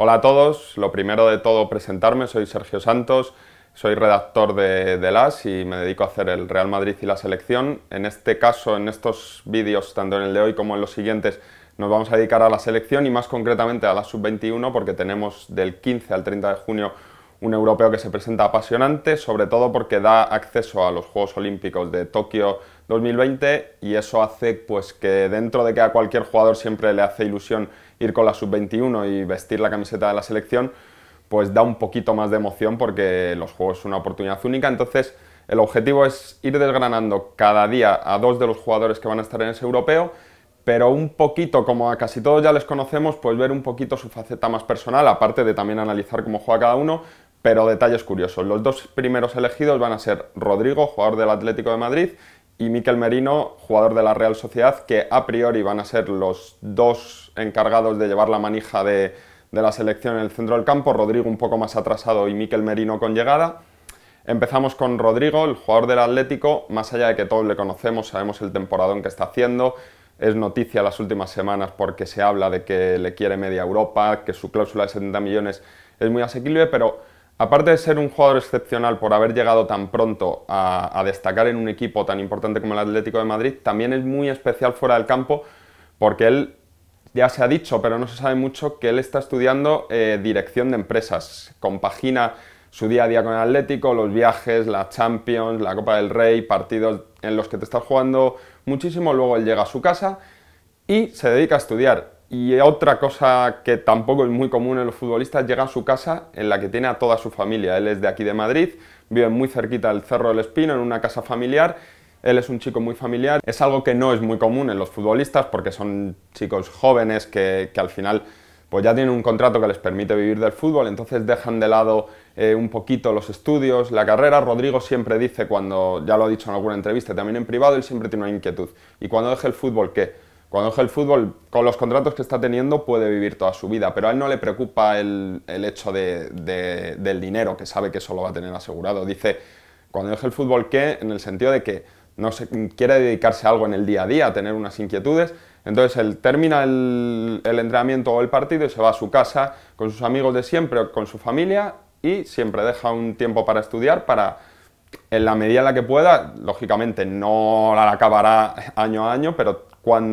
Hola a todos, lo primero de todo presentarme, soy Sergio Santos, soy redactor de AS y me dedico a hacer el Real Madrid y la selección. En este caso, en estos vídeos, tanto en el de hoy como en los siguientes, nos vamos a dedicar a la selección y más concretamente a la Sub-21 porque tenemos del 15 al 30 de junio un europeo que se presenta apasionante, sobre todo porque da acceso a los Juegos Olímpicos de Tokio 2020 y eso hace pues, que dentro de que a cualquier jugador siempre le hace ilusión ir con la Sub-21 y vestir la camiseta de la selección, pues da un poquito más de emoción porque los Juegos es una oportunidad única. Entonces el objetivo es ir desgranando cada día a dos de los jugadores que van a estar en ese europeo, pero un poquito, como a casi todos ya les conocemos, pues ver un poquito su faceta más personal, aparte de también analizar cómo juega cada uno, pero detalles curiosos. Los dos primeros elegidos van a ser Rodrigo, jugador del Atlético de Madrid, y Mikel Merino, jugador de la Real Sociedad, que a priori van a ser los dos encargados de llevar la manija de la selección en el centro del campo, Rodrigo un poco más atrasado y Mikel Merino con llegada. Empezamos con Rodrigo, el jugador del Atlético, más allá de que todos le conocemos, sabemos el temporadón que está haciendo, es noticia las últimas semanas porque se habla de que le quiere media Europa, que su cláusula de 70 millones es muy asequible, pero aparte de ser un jugador excepcional por haber llegado tan pronto a destacar en un equipo tan importante como el Atlético de Madrid, también es muy especial fuera del campo porque él, ya se ha dicho, pero no se sabe mucho, que él está estudiando dirección de empresas, compagina su día a día con el Atlético, los viajes, la Champions, la Copa del Rey, partidos en los que te estás jugando muchísimo, luego él llega a su casa y se dedica a estudiar. Y otra cosa que tampoco es muy común en los futbolistas, llega a su casa en la que tiene a toda su familia. Él es de aquí de Madrid, vive muy cerquita del Cerro del Espino, en una casa familiar. Él es un chico muy familiar. Es algo que no es muy común en los futbolistas porque son chicos jóvenes que al final pues ya tienen un contrato que les permite vivir del fútbol, entonces dejan de lado un poquito los estudios, la carrera. Rodrigo siempre dice, cuando ya lo ha dicho en alguna entrevista, también en privado, él siempre tiene una inquietud. ¿Y cuando deje el fútbol qué? Cuando deje el fútbol, con los contratos que está teniendo, puede vivir toda su vida, pero a él no le preocupa el hecho del dinero, que sabe que eso lo va a tener asegurado. Dice, cuando deje el fútbol qué, en el sentido de que no quiere dedicarse a algo en el día a día, a tener unas inquietudes. Entonces él termina el entrenamiento o el partido y se va a su casa con sus amigos de siempre, con su familia, y siempre deja un tiempo para estudiar, para, en la medida en la que pueda, lógicamente no la acabará año a año, pero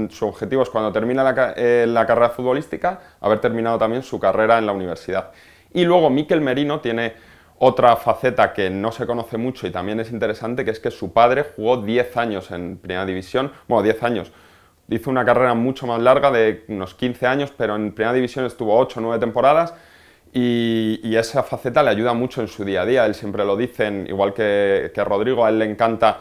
su objetivo es cuando termina la carrera futbolística, haber terminado también su carrera en la universidad. Y luego Mikel Merino tiene otra faceta que no se conoce mucho y también es interesante, que es que su padre jugó 10 años en Primera División, bueno, 10 años, hizo una carrera mucho más larga de unos 15 años, pero en Primera División estuvo 8 o 9 temporadas y esa faceta le ayuda mucho en su día a día. Él siempre lo dice, igual que Rodrigo, a él le encanta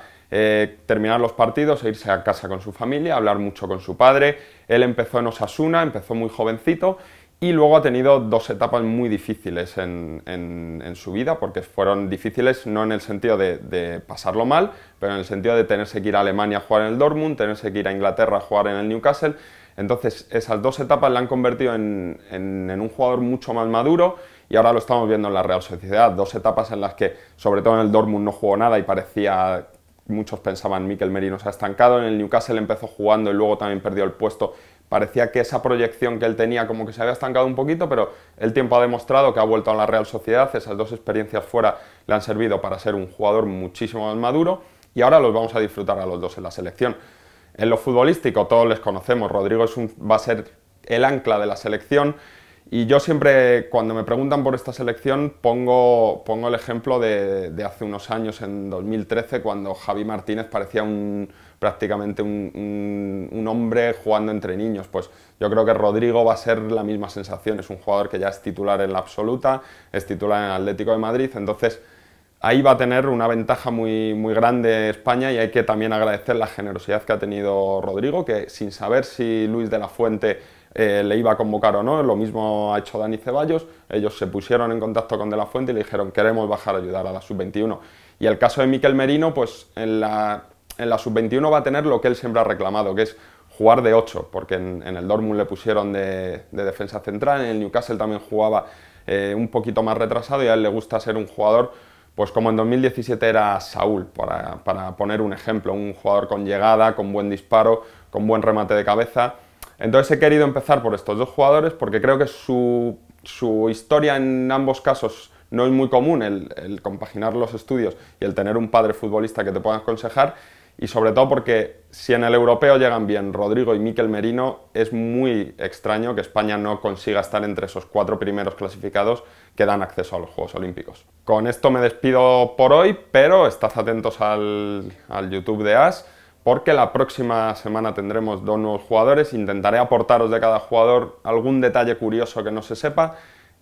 terminar los partidos e irse a casa con su familia, hablar mucho con su padre. Él empezó en Osasuna, empezó muy jovencito y luego ha tenido dos etapas muy difíciles en su vida, porque fueron difíciles no en el sentido de pasarlo mal, pero en el sentido de tenerse que ir a Alemania a jugar en el Dortmund, tenerse que ir a Inglaterra a jugar en el Newcastle. Entonces esas dos etapas le han convertido en un jugador mucho más maduro y ahora lo estamos viendo en la Real Sociedad. Dos etapas en las que, sobre todo en el Dortmund, no jugó nada y parecía, muchos pensaban, Mikel Merino se ha estancado. En el Newcastle empezó jugando y luego también perdió el puesto. Parecía que esa proyección que él tenía como que se había estancado un poquito, pero el tiempo ha demostrado que ha vuelto a la Real Sociedad. Esas dos experiencias fuera le han servido para ser un jugador muchísimo más maduro y ahora los vamos a disfrutar a los dos en la selección. En lo futbolístico todos les conocemos, Rodrigo va a ser el ancla de la selección y yo siempre, cuando me preguntan por esta selección, pongo el ejemplo de hace unos años, en 2013, cuando Javi Martínez parecía prácticamente un hombre jugando entre niños. Pues yo creo que Rodrigo va a ser la misma sensación, es un jugador que ya es titular en la absoluta, es titular en el Atlético de Madrid, entonces ahí va a tener una ventaja muy, muy grande España y hay que también agradecer la generosidad que ha tenido Rodrigo, que sin saber si Luis de la Fuente le iba a convocar o no, lo mismo ha hecho Dani Ceballos, ellos se pusieron en contacto con de la Fuente y le dijeron queremos bajar a ayudar a la Sub-21. Y el caso de Mikel Merino, pues en la Sub-21 va a tener lo que él siempre ha reclamado, que es jugar de 8, porque en el Dortmund le pusieron de defensa central, en el Newcastle también jugaba un poquito más retrasado y a él le gusta ser un jugador, pues como en 2017 era Saúl, para poner un ejemplo, un jugador con llegada, con buen disparo, con buen remate de cabeza. Entonces he querido empezar por estos dos jugadores porque creo que su su historia en ambos casos no es muy común, el compaginar los estudios y el tener un padre futbolista que te pueda aconsejar, y sobre todo porque si en el europeo llegan bien Rodrigo y Mikel Merino, es muy extraño que España no consiga estar entre esos 4 primeros clasificados que dan acceso a los Juegos Olímpicos. Con esto me despido por hoy, pero estad atentos al YouTube de AS, porque la próxima semana tendremos 2 nuevos jugadores. Intentaré aportaros de cada jugador algún detalle curioso que no se sepa.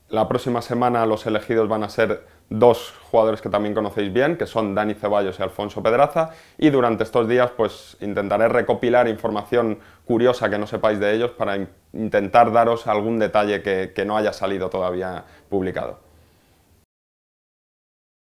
La próxima semana los elegidos van a ser 2 jugadores que también conocéis bien, que son Dani Ceballos y Alfonso Pedraza, y durante estos días pues intentaré recopilar información curiosa que no sepáis de ellos para intentar daros algún detalle que no haya salido todavía publicado.